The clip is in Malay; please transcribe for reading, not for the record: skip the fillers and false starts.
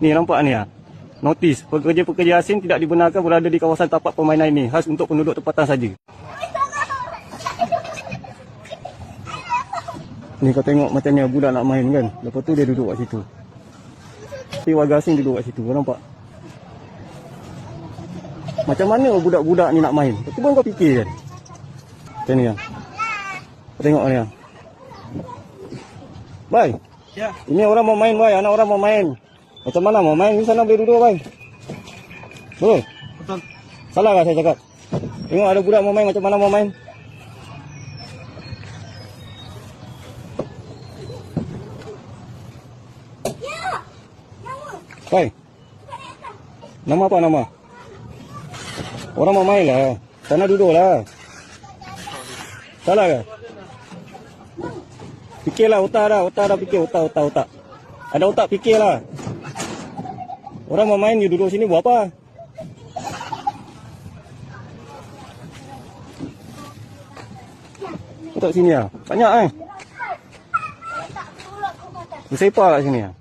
Ni nampak ni ah. Notis, pekerja-pekerja asing tidak dibenarkan berada di kawasan tapak permainan ini. Khas untuk penduduk tempatan saja. Ni kau tengok macamnya budak nak main kan. Lepas tu dia duduk kat situ. Tapi warga asing duduk kat situ. Kau nampak? Macam mana budak-budak ni nak main? Cuba kau fikir kan. Macam ni ah. Kau tengok ni ah. Bye. Ya. Ini orang mau main, bye. Anak orang mau main. Macam mana mau main? Di sana boleh duduk, bye. Betul? Betul. Salah kah saya cakap? Tengok ada budak mau main, macam mana mau main? Bye. Nama apa nama? Orang mau main lah. Sana duduk lah. Salah kah? Fikirlah otak dah fikir otak. Ada otak fikirlah. Orang mau main, you duduk sini buat apa? Otak sini ah. Banyak eh. Sepak kat sini ah.